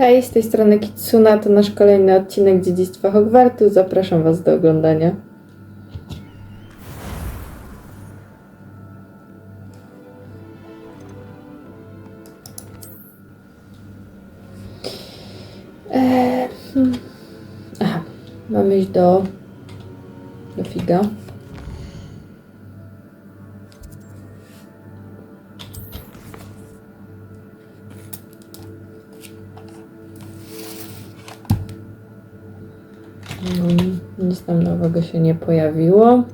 Hej, z tej strony Kitsuna, to nasz kolejny odcinek Dziedzictwa Hogwartu. Zapraszam Was do oglądania. Aha, mamy iść do figa. Nic tam nowego się nie pojawiło.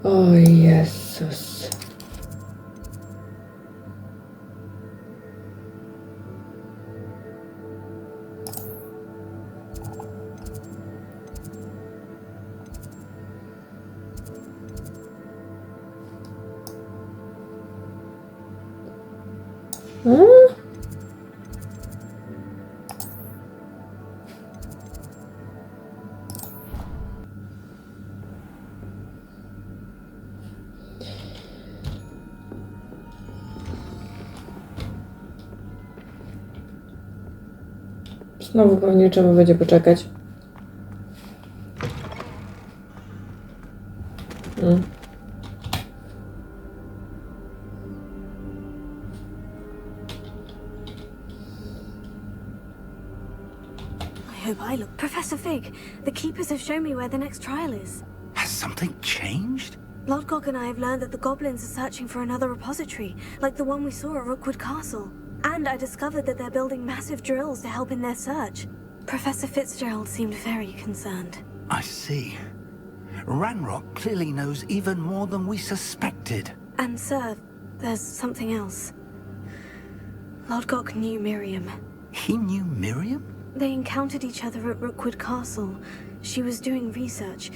O Jezus. Znowu pewnie trzeba będzie poczekać. I hope I look. Professor Fig, the keepers have shown me where the next trial is. Has something changed? Lodgok and I have learned that the goblins are searching for another repository, like the one we saw at Rookwood Castle. And I discovered that they're building massive drills to help in their search. Professor Fitzgerald seemed very concerned. I see. Ranrock clearly knows even more than we suspected. And sir, there's something else. Lodgok knew Miriam. He knew Miriam? They encountered each other at Rookwood Castle. She was doing research.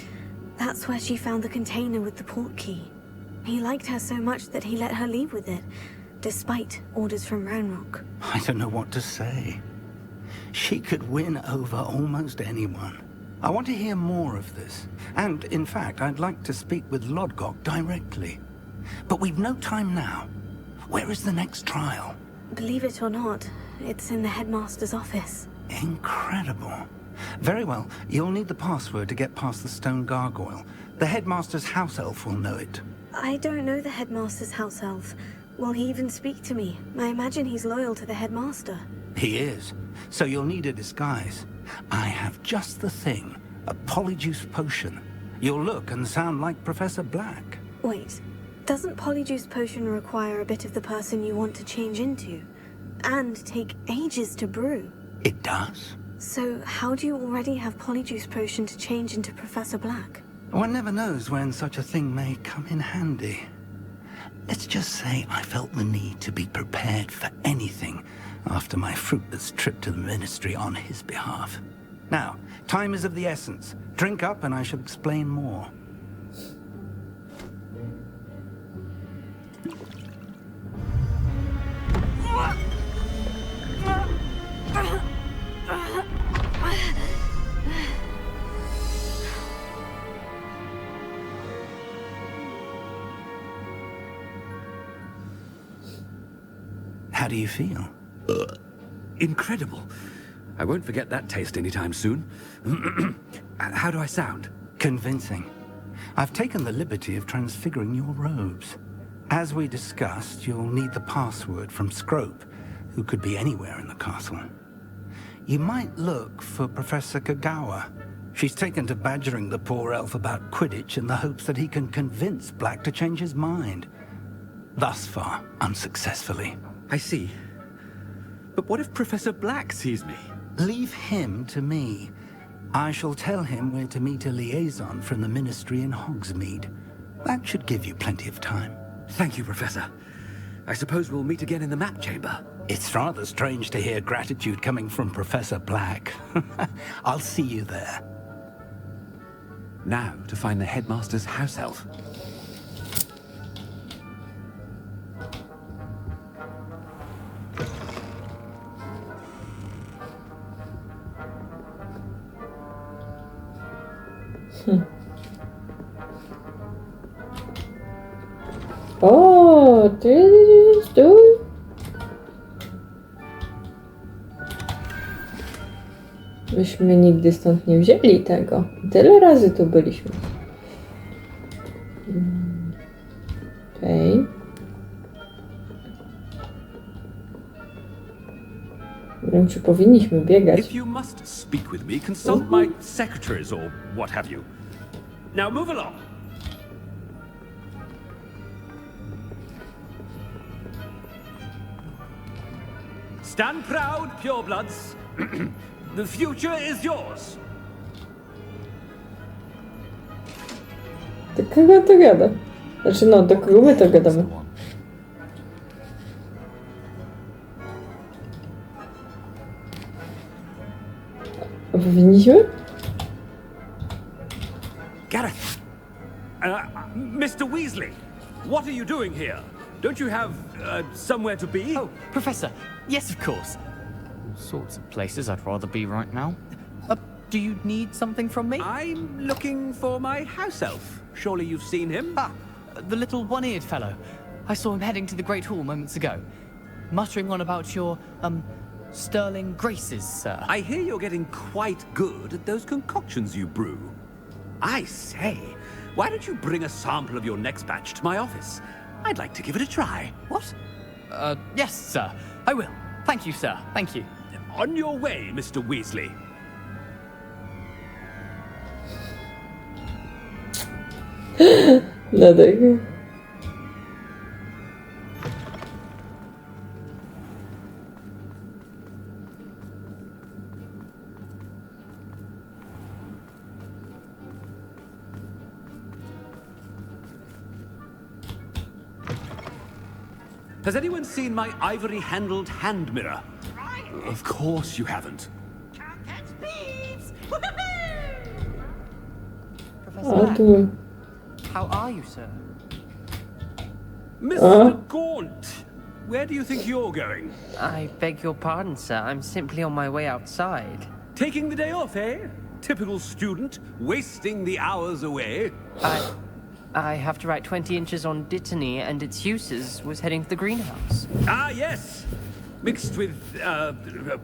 That's where she found the container with the port key. He liked her so much that he let her leave with it, despite orders from Ranrock. I don't know what to say. She could win over almost anyone. I want to hear more of this. And, in fact, I'd like to speak with Lodgok directly. But we've no time now. Where is the next trial? Believe it or not, it's in the headmaster's office. Incredible. Very well, you'll need the password to get past the stone gargoyle. The headmaster's house elf will know it. I don't know the headmaster's house elf. Will he even speak to me? I imagine he's loyal to the headmaster. He is. So you'll need a disguise. I have just the thing. A polyjuice potion. You'll look and sound like Professor Black. Wait, doesn't polyjuice potion require a bit of the person you want to change into? And take ages to brew? It does. So how do you already have polyjuice potion to change into Professor Black? One never knows when such a thing may come in handy. Let's just say I felt the need to be prepared for anything after my fruitless trip to the ministry on his behalf. Now, time is of the essence. Drink up and I shall explain more. How do you feel? Incredible. I won't forget that taste anytime soon. How do I sound? Convincing. I've taken the liberty of transfiguring your robes. As we discussed, you'll need the password from Scrope, who could be anywhere in the castle. You might look for Professor Kagawa. She's taken to badgering the poor elf about Quidditch in the hopes that he can convince Black to change his mind. Thus far, unsuccessfully. I see. But what if Professor Black sees me? Leave him to me. I shall tell him we're to meet a liaison from the ministry in Hogsmeade. That should give you plenty of time. Thank you, Professor. I suppose we'll meet again in the map chamber. It's rather strange to hear gratitude coming from Professor Black. I'll see you there. Now to find the headmaster's house elf. O, ty stój. Myśmy nigdy stąd nie wzięli tego. Tyle razy tu byliśmy. Okej. Nie wiem, czy powinniśmy biegać. If you must speak with me, consult my secretaries or what have you. Now move along. Stand proud, purebloods. The future is yours. Do kogo to gada? Znaczy no, do kogo my to gadamy? A powinniśmy? Gareth. Mr. Weasley, what are you doing here? Don't you have somewhere to be? Oh, Professor. Yes, of course. All sorts of places I'd rather be right now. Do you need something from me? I'm looking for my house elf. Surely you've seen him? Ah, the little one-eared fellow. I saw him heading to the Great Hall moments ago, muttering on about your, sterling graces, sir. I hear you're getting quite good at those concoctions you brew. I say, why don't you bring a sample of your next batch to my office? I'd like to give it a try. What? Yes, sir. I will. Thank you, sir. Thank you. On your way, Mr. Weasley. Dlatego. Has anyone seen my ivory-handled hand mirror? Of course you haven't. Professor O, Black, tu. how are you, sir? Mr. Gaunt, where do you think you're going? I beg your pardon, sir. I'm simply on my way outside. Taking the day off, eh? Typical student, wasting the hours away. I have to write 20 inches on Dittany and its uses. Was heading to the greenhouse. Ah, yes. Mixed with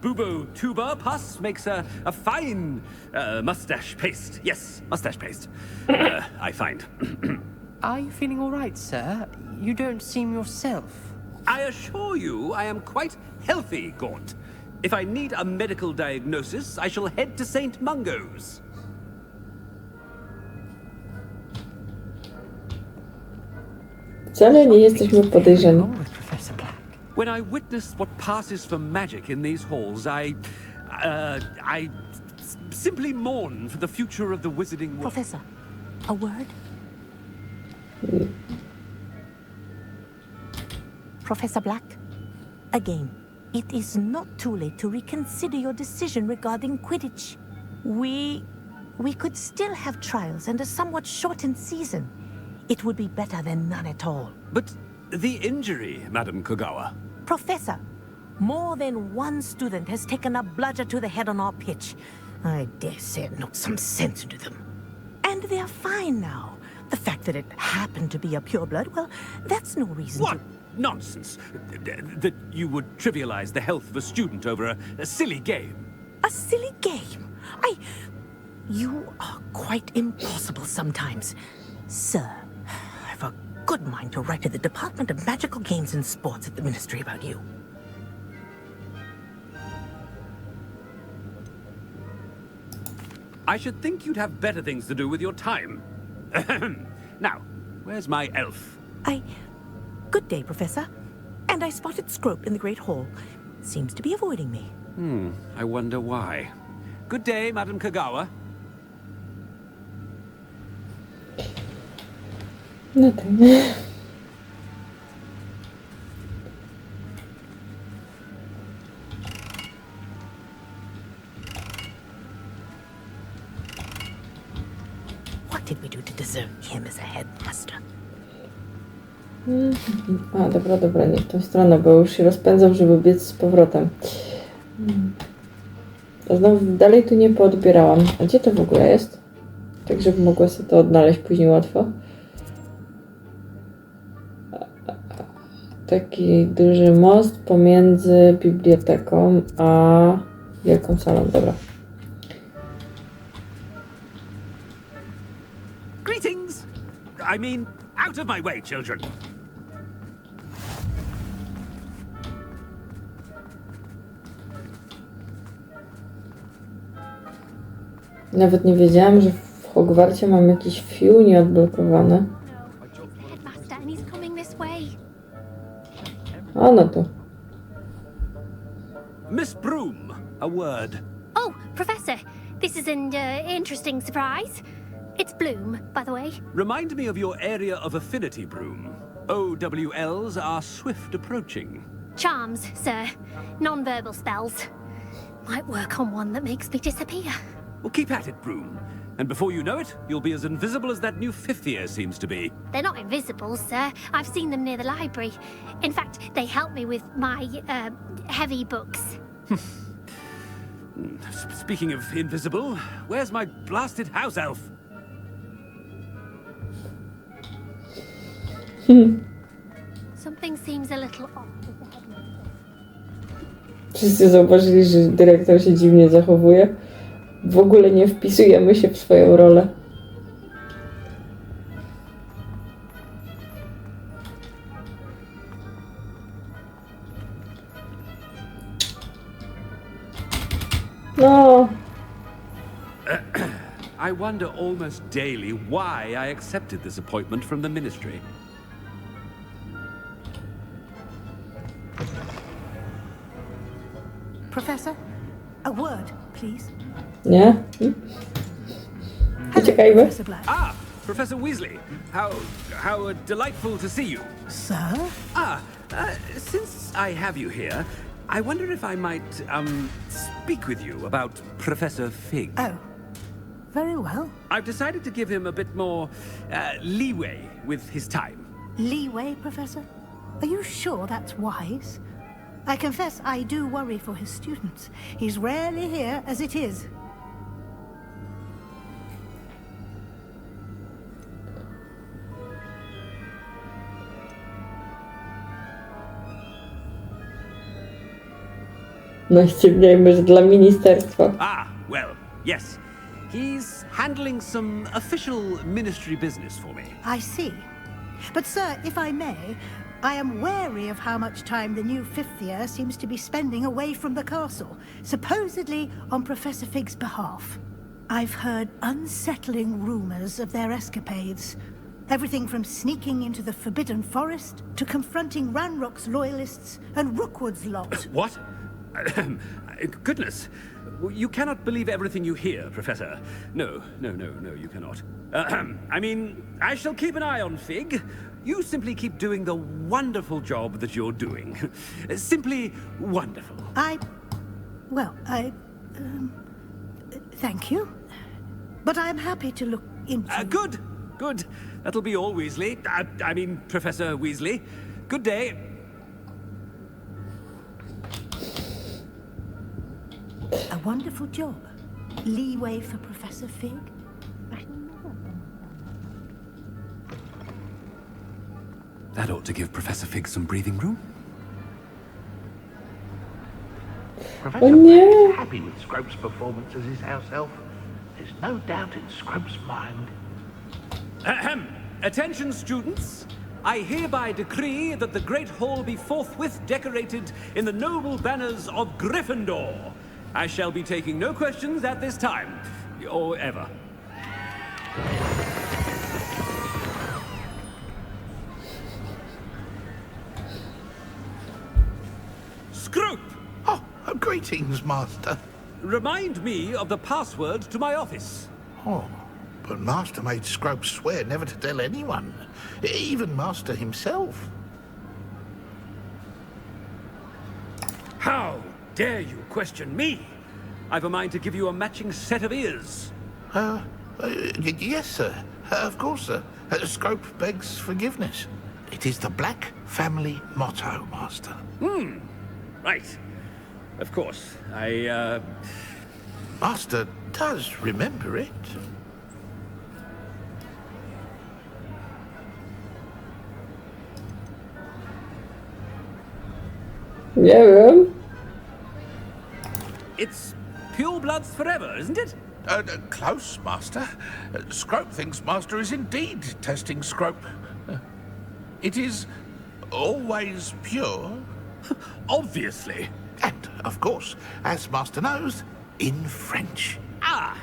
bubo tuber pus makes a fine mustache paste. Yes, mustache paste. I find. Are you feeling all right, sir? You don't seem yourself. I assure you I am quite healthy, Gaunt. If I need a medical diagnosis, I shall head to St. Mungo's. Wcale nie jesteśmy podejrzani. Wrong with Professor Black. When I witness what passes for magic in these halls, I simply mourn for the future of the wizarding world. Professor, a word? Professor Black, again, it is not too late to reconsider your decision regarding Quidditch. We could still have trials and a somewhat shortened season. It would be better than none at all. But the injury, Madam Kogawa. Professor, more than one student has taken a bludger to the head on our pitch. I dare say it knocked some sense into them. And they're fine now. The fact that it happened to be a pureblood, well, that's no reason What to... nonsense! That you would trivialize the health of a student over a silly game. A silly game? You are quite impossible sometimes. Sir, I've a good mind to write to the Department of Magical Games and Sports at the Ministry about you. I should think you'd have better things to do with your time. Now, where's my elf? Good day, Professor. And I spotted Scrope in the Great Hall. Seems to be avoiding me. I wonder why. Good day, Madam Kogawa. No tak. What did we do to deserve him as a headmaster? A, dobra, nie w tą stronę, bo już się rozpędzam, żeby biec z powrotem. A znowu dalej tu nie poodbierałam. A gdzie to w ogóle jest? tak żeby mogła sobie to odnaleźć później łatwo. Taki duży most pomiędzy biblioteką a wielką salą. Dobra. Greetings! I mean, out of my way, children. Nawet nie wiedziałam, że w Hogwarcie mam jakiś fiu nieodblokowany. Headmaster, and he's coming this way. A no to. Miss Broom, a word. Oh, Professor, this is an interesting surprise. It's Bloom, by the way. Remind me of your area of affinity, Broom. OWLs are swift approaching. Charms, sir. Non-verbal spells. Might work on one that makes me disappear. Well, keep at it, Broom. And before you know it, you'll be as invisible as that new fifth year seems to be. They're not invisible, sir. I've seen them near the library. In fact, they help me with my, heavy books. Speaking of invisible, where's my blasted house elf? Something seems a little off with the headmaster. Wszyscy zauważyli, że dyrektor się dziwnie zachowuje. W ogóle nie wpisujemy się w swoją rolę. No. I wonder almost daily why I accepted this appointment from the ministry. Professor, a word, please. Nie? Uciekajmy. Professor Black. Ah, Professor Weasley. How delightful to see you. Sir? Since I have you here, I wonder if I might, speak with you about Professor Fig. Oh, very well. I've decided to give him a bit more, leeway with his time. Leeway, Professor? Are you sure that's wise? I confess I do worry for his students. He's rarely here as it is. No ściemniajmy, że dla ministerstwa. Ah, well, yes. He's handling some official ministry business for me. I see. But, sir, if I may, I am wary of how much time the new fifth year seems to be spending away from the castle, supposedly on Professor Fig's behalf. I've heard unsettling rumors of their escapades. Everything from sneaking into the Forbidden Forest to confronting Ranrock's loyalists and Rookwood's lot. What? Goodness. You cannot believe everything you hear, Professor. No, you cannot. I mean, I shall keep an eye on Fig. You simply keep doing the wonderful job that you're doing. Simply wonderful. Thank you. But I'm happy to look into... Good. That'll be all, Weasley. I mean, Professor Weasley. Good day. A wonderful job. Leeway for Professor Fig. That ought to give Professor Fig some breathing room. O nie! Happy with Scrope's performance as his house elf. There's no doubt in Scrope's mind. Ahem. Attention, students. I hereby decree that the Great Hall be forthwith decorated in the noble banners of Gryffindor. I shall be taking no questions at this time, or ever. Scrope! Oh, greetings, Master. Remind me of the password to my office. Oh, but Master made Scrope swear never to tell anyone, even Master himself. How dare you question me? I've a mind to give you a matching set of ears. Yes, sir. Of course, sir. Scrope begs forgiveness. It is the Black family motto, Master. Right. Of course. Master does remember it. Nie wiem. It's pure bloods forever, isn't it? Close, Master. Scrope thinks Master is indeed testing Scrope. It is always pure. Obviously. And, of course, as Master knows, in French. Ah,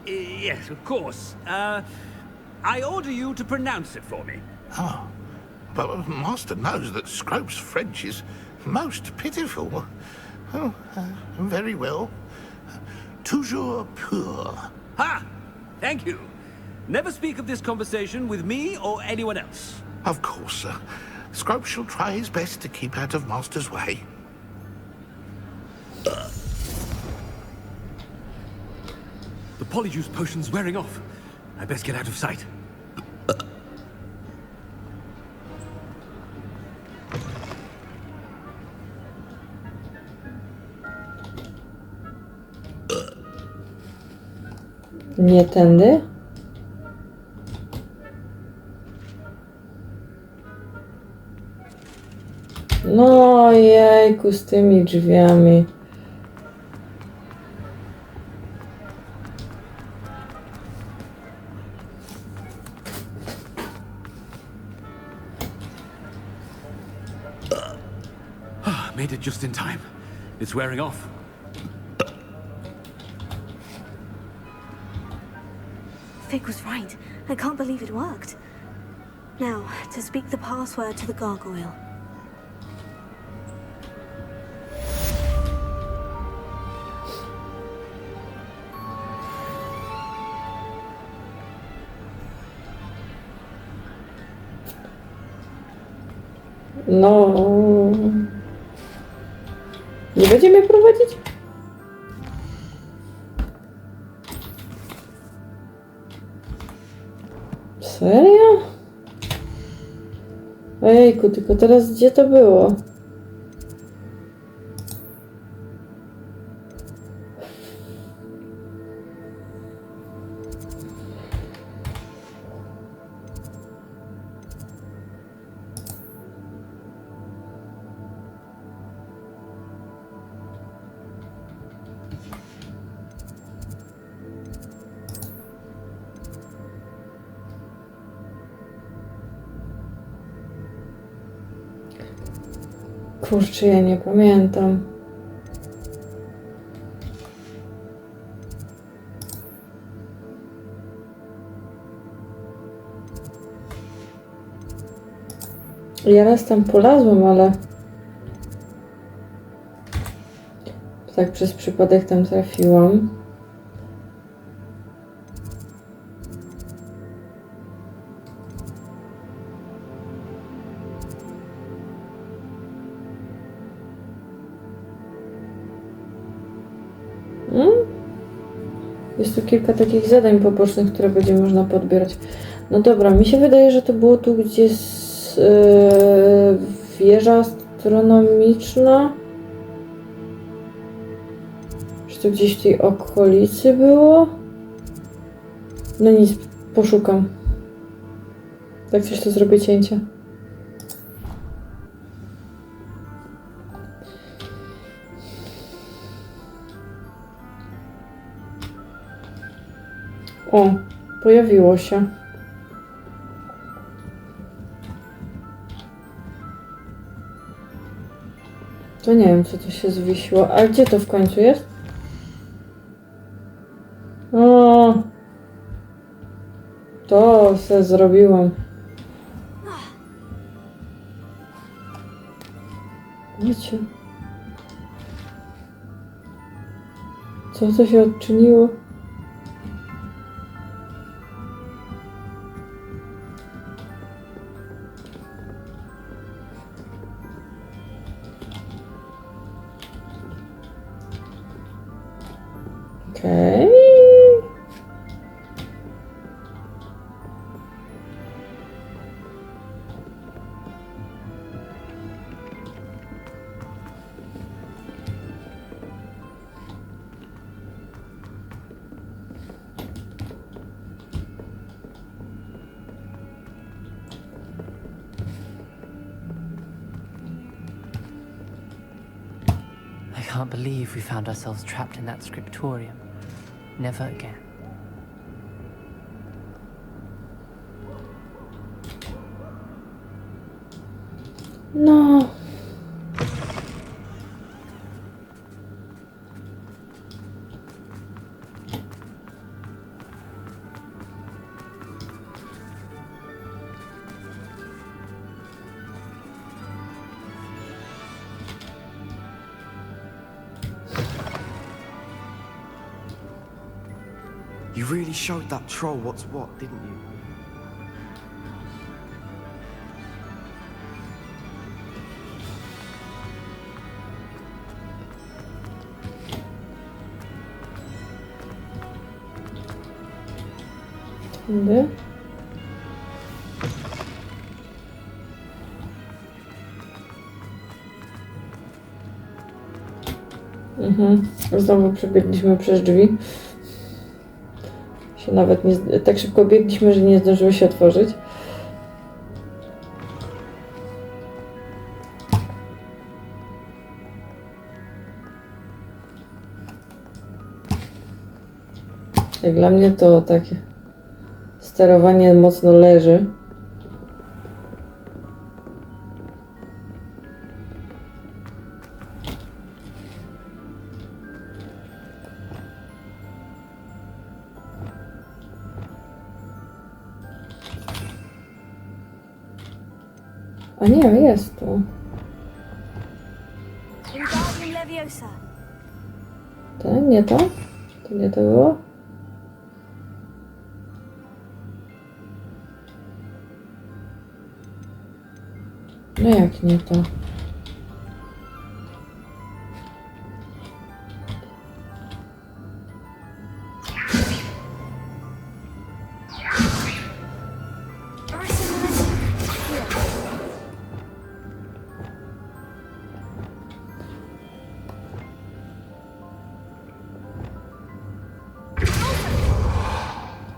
yes, of course. I order you to pronounce it for me. Oh, but Master knows that Scrope's French is most pitiful. Oh, very well. Toujours pur. Ha! Thank you. Never speak of this conversation with me or anyone else. Of course, sir. Scrope shall try his best to keep out of Master's way. The polyjuice potion's wearing off. I best get out of sight. Nie tędy? No jejku, z tymi drzwiami. Made it just in time. It's wearing off. Fig was right. I can't believe it worked. Now, to speak the password to the gargoyle. No. Nie będzie mnie prowadzić? Serio? Ojejku, tylko teraz gdzie to było? Kurczę, ja nie pamiętam. Ja raz tam polazłam, ale tak przez przypadek tam trafiłam. Jest tu kilka takich zadań pobocznych, które będzie można podbierać. No dobra, mi się wydaje, że to było tu, gdzie jest wieża astronomiczna. Czy to gdzieś w tej okolicy było? No nic, poszukam. Jak coś, to zrobię cięcie. O, pojawiło się. To nie wiem, co to się zwiesiło. A gdzie to w końcu jest? O, to se zrobiłam. Wiecie. Co to się odczyniło? Okej. can't believe we found ourselves trapped in that scriptorium. Never again. No. You really showed that troll what's what, didn't you? Tędy. Znowu przebiegliśmy przez drzwi. Się nawet nie, tak szybko biegliśmy, że nie zdążyły się otworzyć. Jak dla mnie to takie sterowanie mocno leży. A nie, jest tu. To nie to? To nie to było? No jak nie to?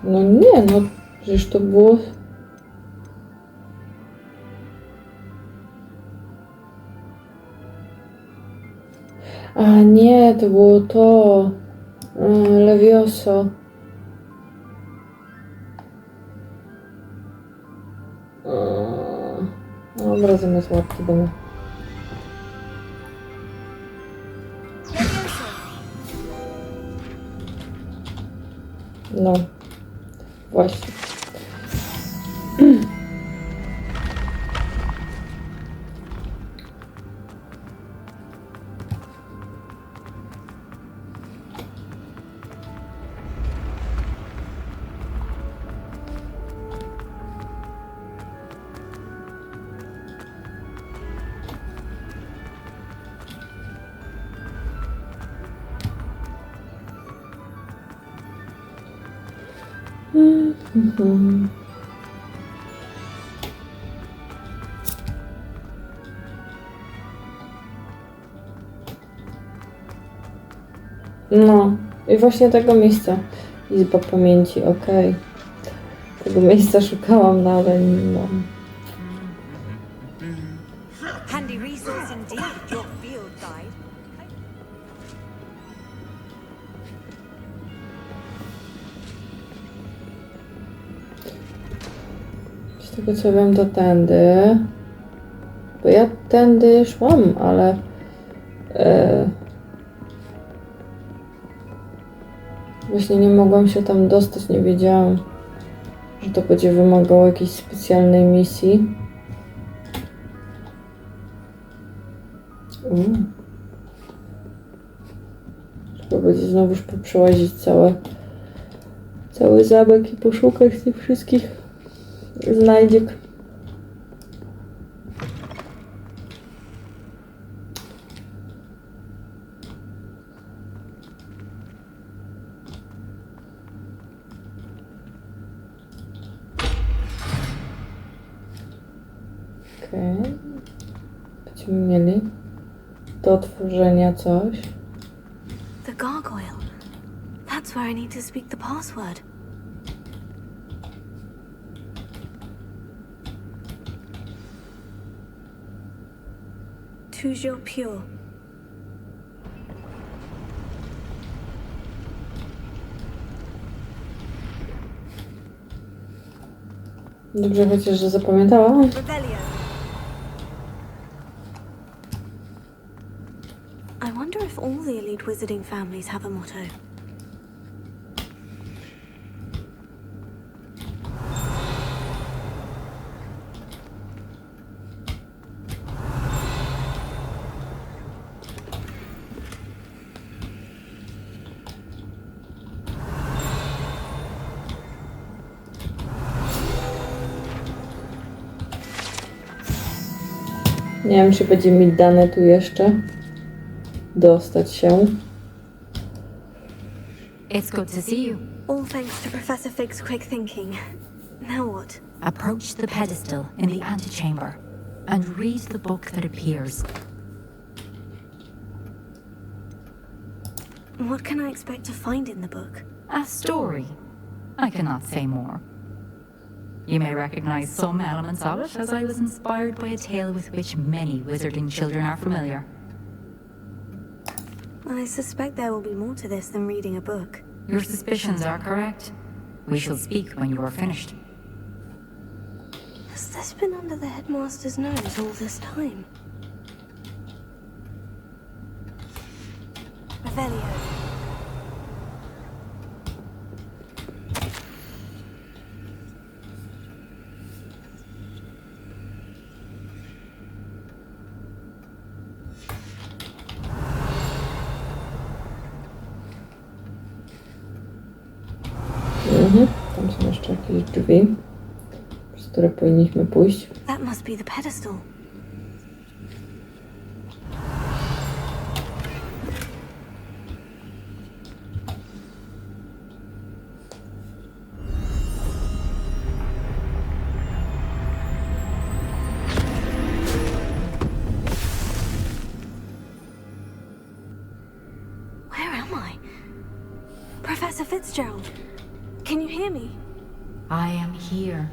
No nie, no przecież to było... A nie, to było to... Levioso. Dobra, zamiast łapki damy. No. Właśnie. No i właśnie tego miejsca. Izba pamięci, okej. Tego miejsca szukałam, no ale no. Handy resource indeed, your field guide. Z tego co wiem, to tędy. Bo ja tędy szłam, ale... Właśnie nie mogłam się tam dostać, nie wiedziałam, że to będzie wymagało jakiejś specjalnej misji. Trzeba będzie znowuż poprzełazić cały zamek i poszukać tych wszystkich znajdziek. Okej. Będziemy mieli do otworzenia coś. The gargoyle. That's where I need to speak the password. Toujours pure. Dobrze chociaż, że zapamiętała. I wonder if all the elite wizarding families have a motto. Nie wiem, czy będzie mi dane tu jeszcze dostać się. It's good to see you. All thanks to Professor Fig's quick thinking. Now what? Approach the pedestal in the antechamber and read the book that appears. What can I expect to find in the book? A story. I cannot say more. You may recognize some elements of it, as I was inspired by a tale with which many wizarding children are familiar. I suspect there will be more to this than reading a book. Your suspicions are correct. We shall speak when you are finished. Has this been under the headmaster's nose all this time? Revelio. Tam są jeszcze jakieś drzwi, przez które powinniśmy pójść. That must be the pedestal. Where am I? Professor Fitzgerald, can you hear me? I am here.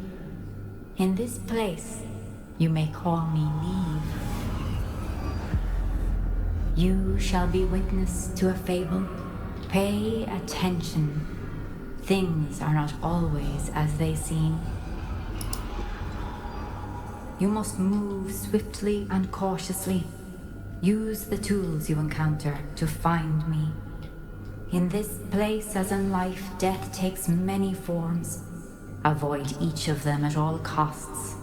In this place, you may call me Neve. You shall be witness to a fable. Pay attention. Things are not always as they seem. You must move swiftly and cautiously. Use the tools you encounter to find me. In this place, as in life, death takes many forms. Avoid each of them at all costs.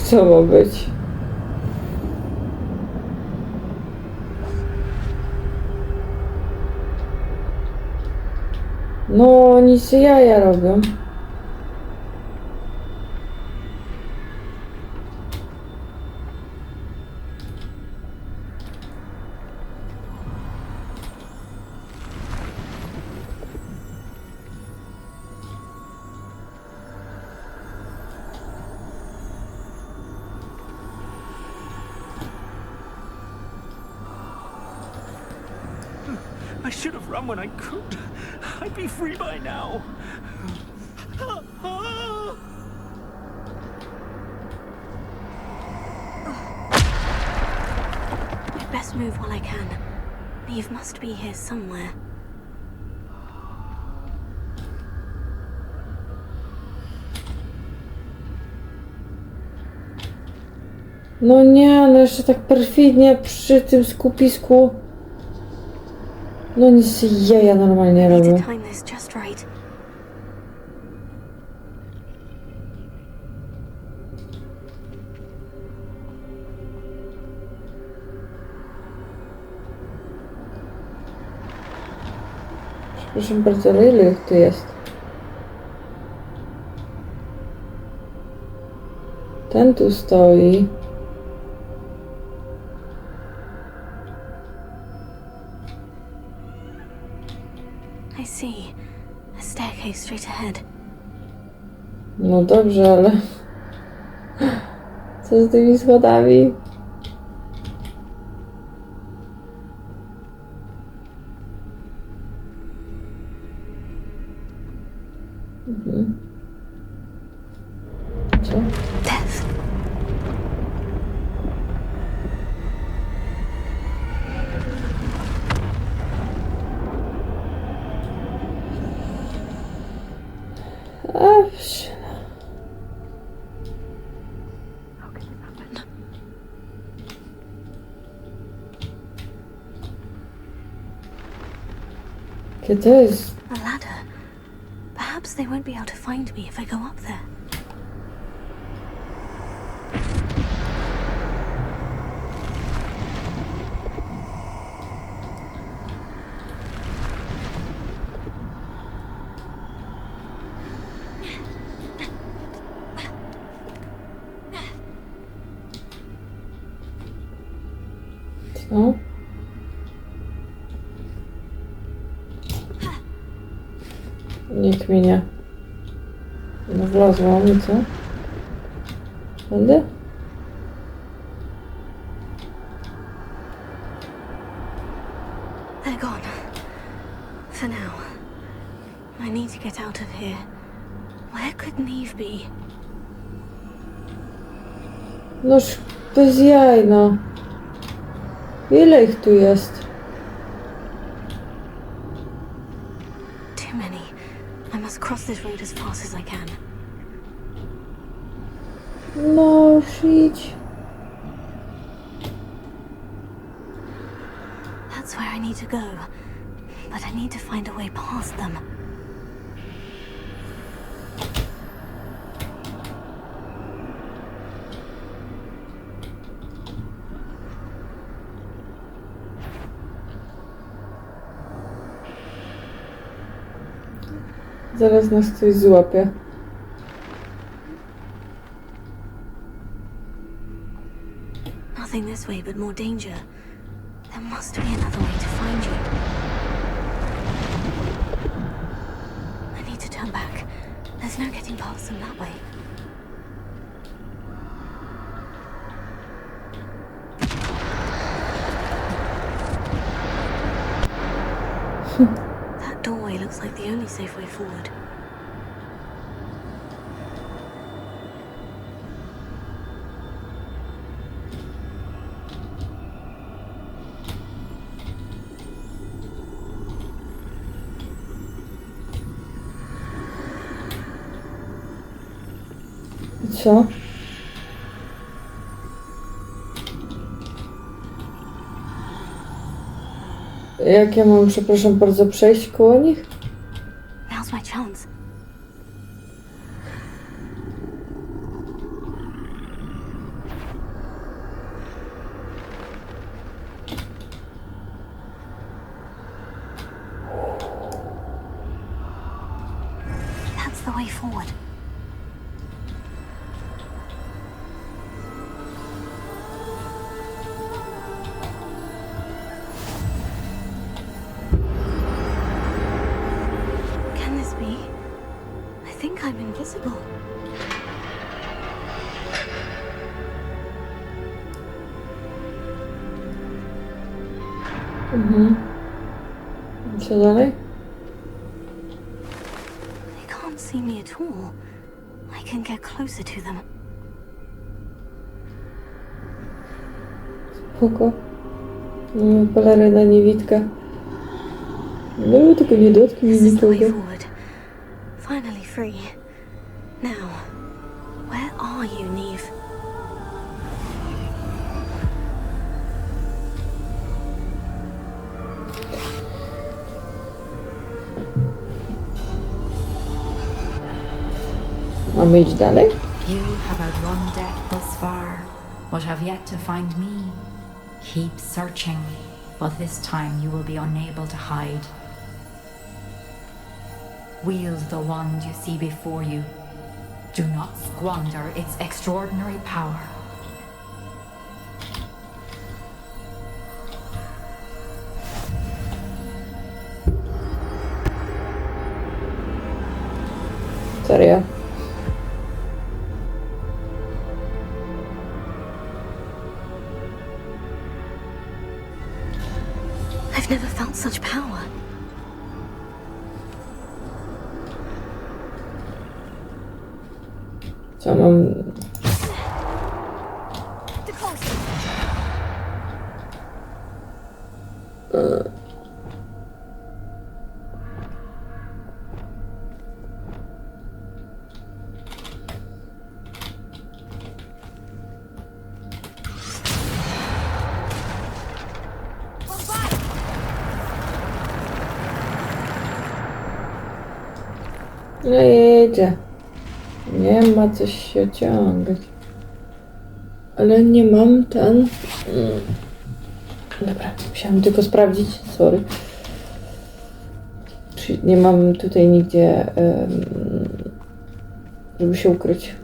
Co ma być? No, oni się jaja robią. I should have run when I could. I'd be free by now. I'd best move while I can. Neve must be here somewhere. No nie, no jeszcze tak perfidnie przy tym skupisku. No nic jaja normalnie I need robią. to time this just right. Przepraszam bardzo, ale ile ich tu jest? Ten tu stoi. I see. A staircase straight ahead. No dobrze, ale... Co z tymi schodami? Mhm. Co? Death. Jakie to jest? A ladder. Perhaps they won't be able to find me if I go up there. Co? Nie kmienia. No wlazłam i co? Będę? They're gone. For now. I need to get out of here. Where could Neve be? Noż bez jaj, no. Ile ich tu jest? Too many. I must cross this road as fast as I can. No, idź. That's where I need to go. But I need to find a way past them. Zaraz nas ktoś złapie. Nothing this way but more danger. There must be another way to find you. I need to turn back. There's no getting past them that way. That doorway looks like the only safe way forward. Co? Jak ja mam, przepraszam bardzo, przejść koło nich? Now's my chance. That's the way forward. Can this be? I think I'm invisible. Mhm. Co dalej? They can't see me at all. I can get closer to them. Spoko. Peleryna niewidka. No, tylko nie dotknij This is the way nikogo. forward. Finally free. Now, where are you, Neve? Mamy iść dalej? You have outrun death thus far, but have yet to find me. Keep searching, but this time you will be unable to hide. Wield the wand you see before you. Do not squander its extraordinary power. Serio? I've never felt such power. Co mam... No jedzie. Nie ma coś się ciągać. Ale nie mam ten... Dobra, musiałam tylko sprawdzić. Sorry. Czy nie mam tutaj nigdzie... żeby się ukryć.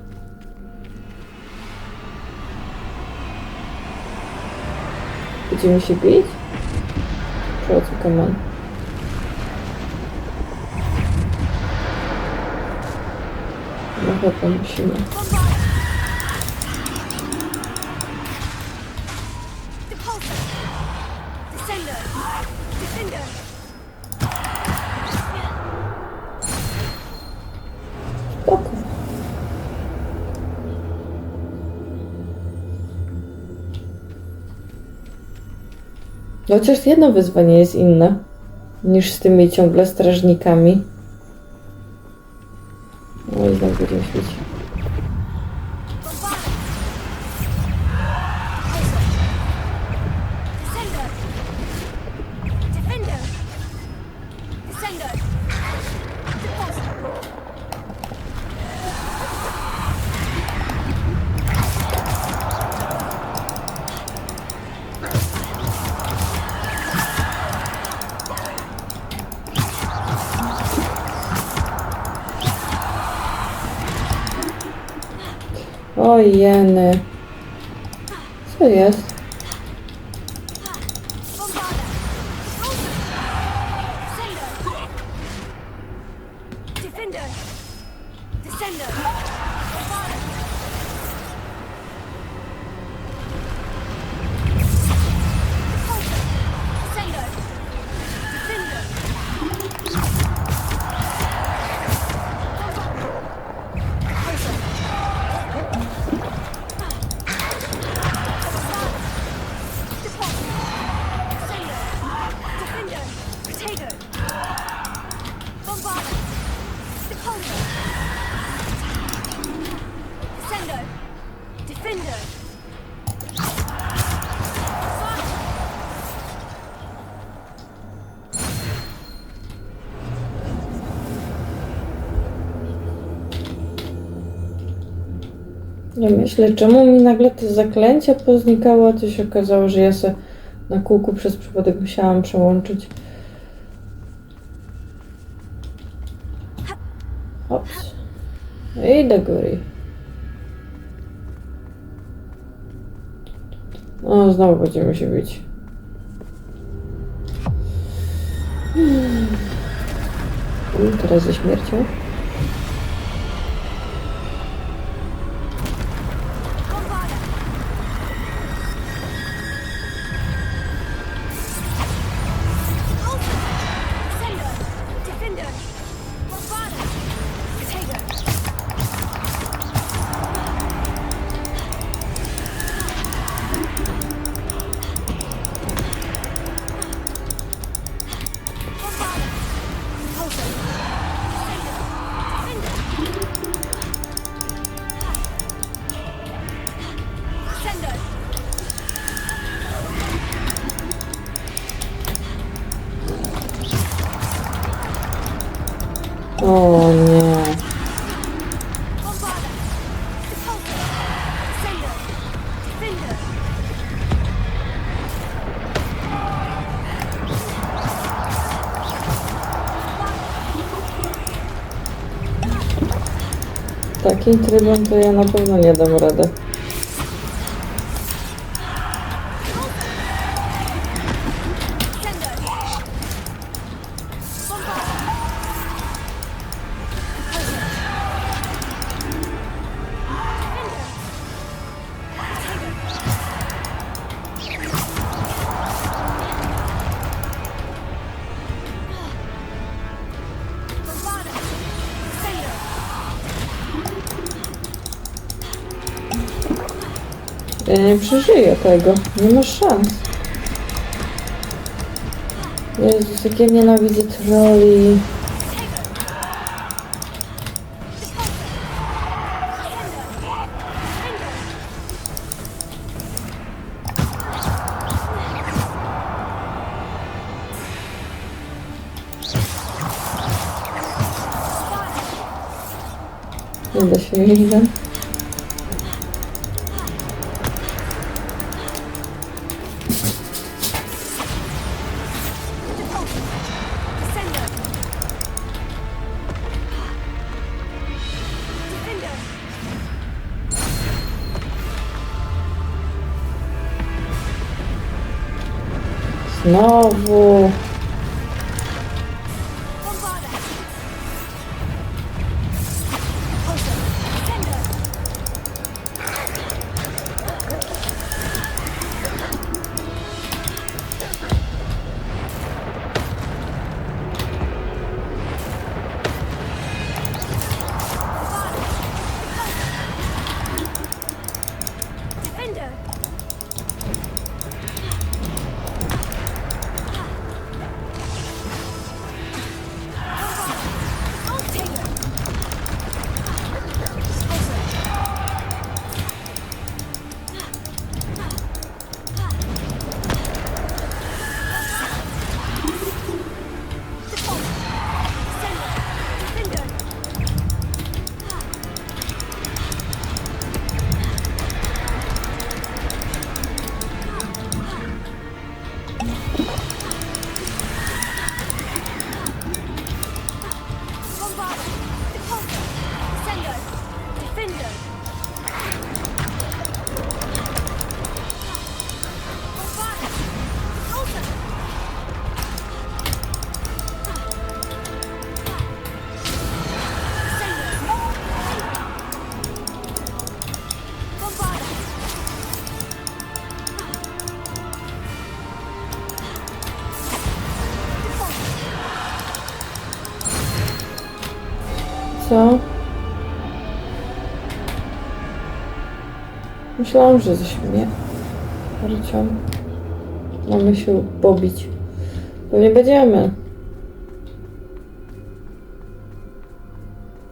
Będziemy się bić? Czy o co, come on? No chyba musimy. Spoko. Chociaż jedno wyzwanie jest inne niż z tymi ciągle strażnikami. No i znowu będziemy świecić. O jeny. Co jest? Nie myślę, czemu mi nagle te zaklęcia poznikały, a to się okazało, że ja se na kółku przez przypadek musiałam przełączyć. Ops. I do góry. O, znowu będziemy się bić. Teraz ze śmiercią. O nie. Takim trybem to ja na pewno nie dam rady. Ja nie przeżyję tego. Nie ma szans. Jezus, jak ja nienawidzę trolli. Nie da się jej widzę. Znowu. Co? Myślałam, że ze śmiercią mamy się pobić. Pewnie będziemy.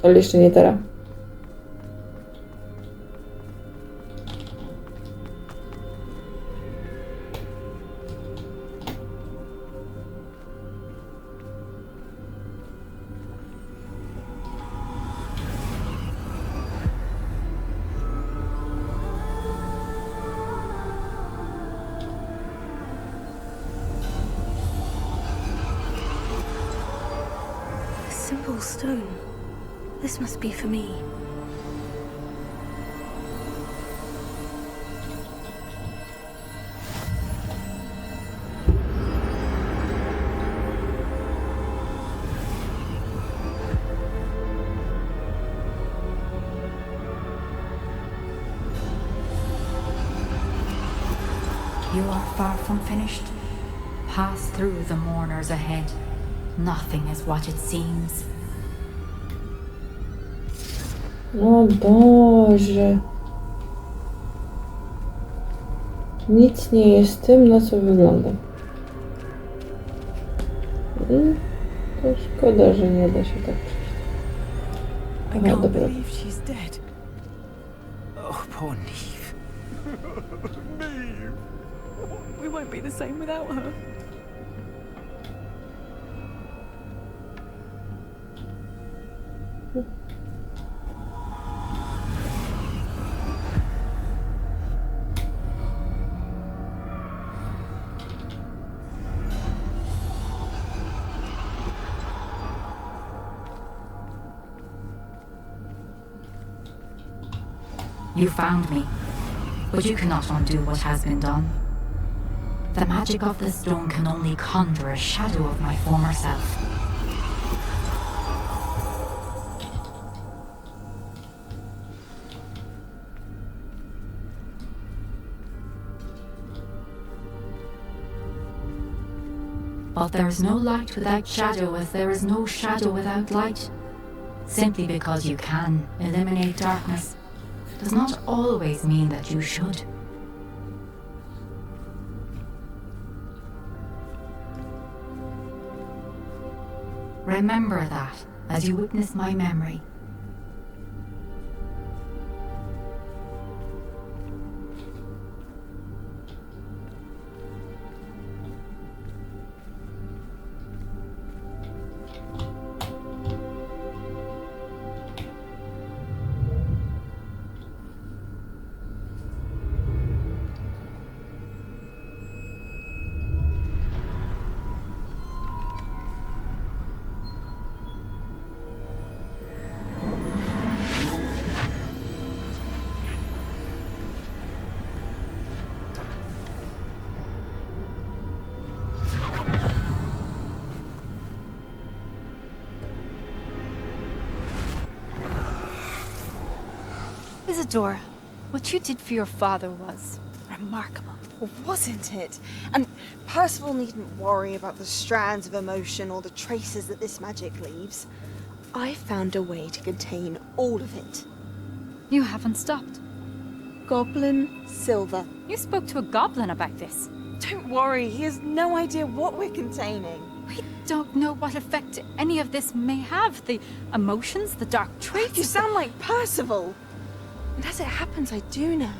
Ale jeszcze nie teraz. Simple stone. This must be for me. You are far from finished. Pass through the mourners ahead. Nothing is what it seems. O Boże. Nic nie jest tym, na co wygląda. To szkoda, że nie da się tak przejść. I Aha, can't dobra. believe she's dead. Oh, poor Neve. Neve! We won't be the same without her. You found me, but you cannot undo what has been done. The magic of the stone can only conjure a shadow of my former self. But there is no light without shadow, as there is no shadow without light. Simply because you can eliminate darkness does not always mean that you should. Remember that as you witness my memory. Isadora, what you did for your father was remarkable. Well, wasn't it? And Percival needn't worry about the strands of emotion or the traces that this magic leaves. I found a way to contain all of it. You haven't stopped. Goblin Silver. You spoke to a goblin about this. Don't worry, he has no idea what we're containing. We don't know what effect any of this may have. The emotions, the dark traits. You sound like Percival. And as it happens, I do know.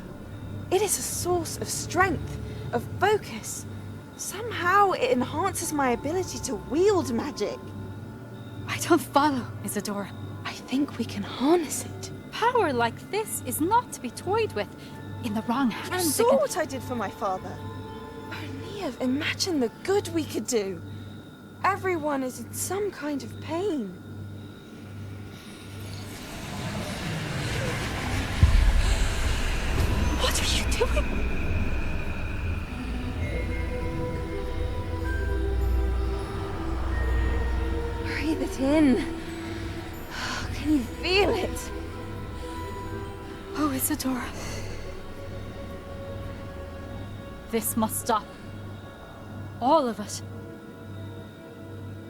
It is a source of strength, of focus. Somehow it enhances my ability to wield magic. I don't follow, Isadora. I think we can harness it. Power like this is not to be toyed with. In the wrong You hands. saw what I did for my father. Only imagine the good we could do. Everyone is in some kind of pain. What are you doing? Breathe it in. Can you feel it? Oh, Isadora. This must stop. All of it.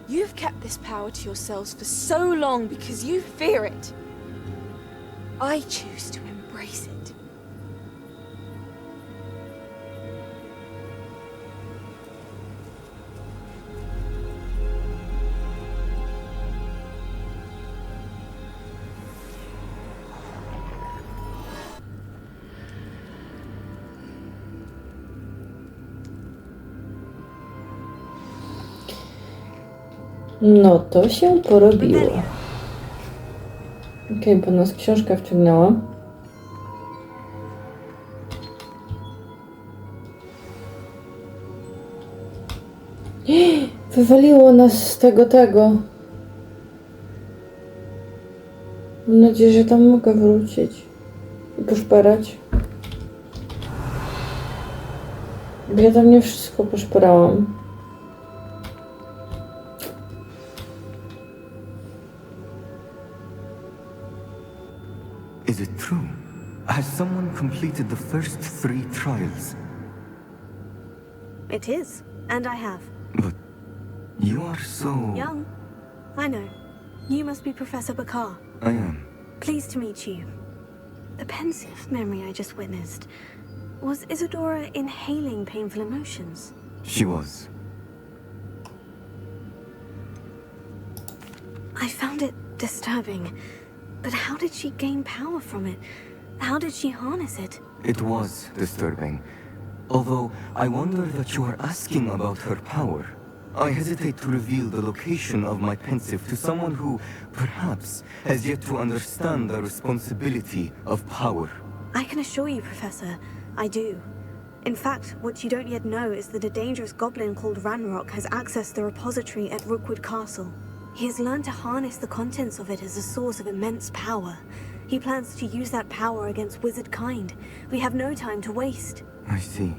You've kept this power to yourselves for so long because you fear it. I choose to embrace it. No to się porobiło. Okej, bo nas książka wciągnęła. Wywaliło nas z tego. Mam nadzieję, że tam mogę wrócić i poszperać. Bo ja tam nie wszystko poszperałam. Is it true? Has someone completed the first 3 trials? It is, and I have. But you are so... Young. I know. You must be Professor Bakar. I am. Pleased to meet you. The pensive memory I just witnessed. Was Isadora inhaling painful emotions? She was. I found it disturbing. But how did she gain power from it? How did she harness it? It was disturbing. Although I wonder that you are asking about her power. I hesitate to reveal the location of my pensive to someone who, perhaps, has yet to understand the responsibility of power. I can assure you, Professor, I do. In fact, what you don't yet know is that a dangerous goblin called Ranrock has accessed the repository at Rookwood Castle. He has learned to harness the contents of it as a source of immense power. He plans to use that power against wizard kind. We have no time to waste. I see.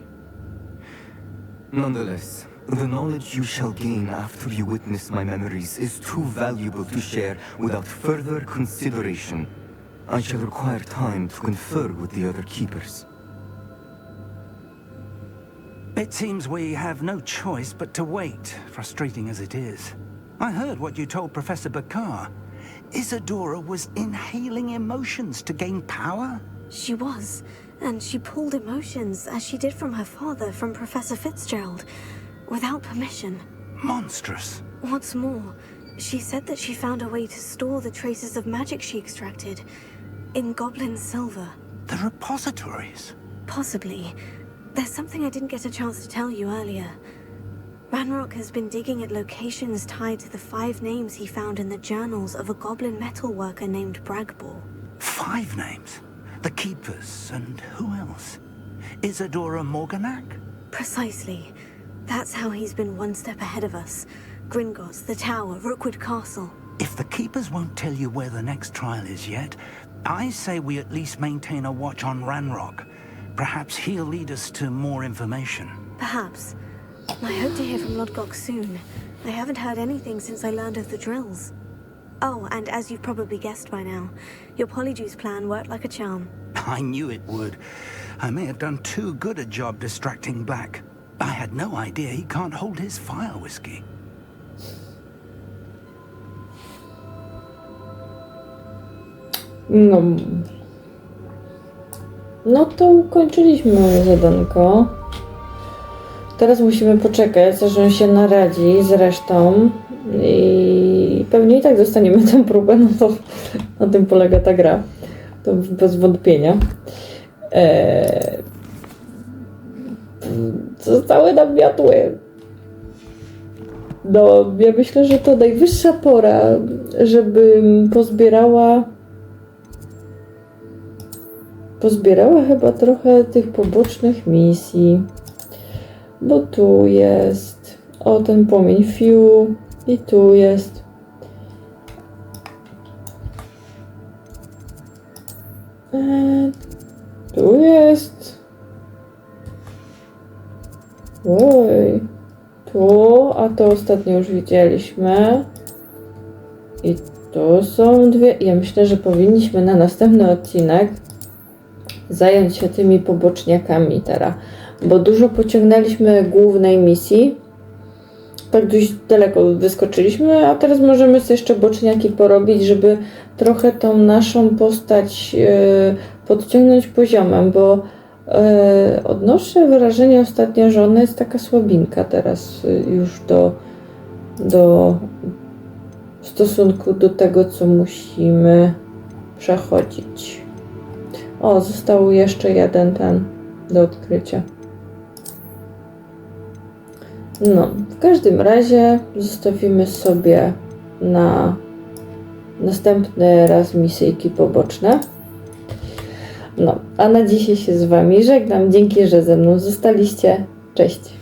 Nonetheless, the knowledge you shall gain after you witness my memories is too valuable to share without further consideration. I shall require time to confer with the other keepers. It seems we have no choice but to wait, frustrating as it is. I heard what you told Professor Bakar. Isadora was inhaling emotions to gain power? She was, and she pulled emotions, as she did from her father, from Professor Fitzgerald, without permission. Monstrous. What's more, She said that she found a way to store the traces of magic she extracted in goblin silver. The repositories. Possibly. There's something I didn't get a chance to tell you earlier. Ranrock has been digging at locations tied to the 5 names he found in the journals of a goblin metalworker named Bragball. 5 names? The Keepers, and who else? Isadora Morganac? Precisely. That's how he's been one step ahead of us. Gringotts, the Tower, Rookwood Castle. If the Keepers won't tell you where the next trial is yet, I say we at least maintain a watch on Ranrock. Perhaps he'll lead us to more information. Perhaps. I hope to hear from Lodgok soon. I haven't heard anything since I learned of the drills. Oh, and as you've probably guessed by now, your Polyjuice plan worked like a charm. I knew it would. I may have done too good a job distracting Black. I had no idea he can't hold his fire whiskey. No to ukończyliśmy zadanko. Teraz musimy poczekać, aż on się naradzi z resztą i pewnie i tak dostaniemy tę próbę, no to na tym polega ta gra. To bez wątpienia. Zostały nam miotły. No, ja myślę, że to najwyższa pora, żebym pozbierała chyba trochę tych pobocznych misji. Bo tu jest, o ten płomień fiu i tu jest. Tu jest. Oj. Tu, a to ostatnio już widzieliśmy. I tu są 2. Ja myślę, że powinniśmy na następny odcinek zająć się tymi poboczniakami teraz. Bo dużo pociągnęliśmy głównej misji. Tak dość daleko wyskoczyliśmy, a teraz możemy sobie jeszcze boczniaki porobić, żeby trochę tą naszą postać podciągnąć poziomem, bo odnoszę wrażenie ostatnio, że ona jest taka słabinka teraz już w stosunku do tego, co musimy przechodzić. O, został jeszcze jeden ten do odkrycia. No, w każdym razie zostawimy sobie na następny raz misyjki poboczne. No, a na dzisiaj się z Wami żegnam. Dzięki, że ze mną zostaliście. Cześć!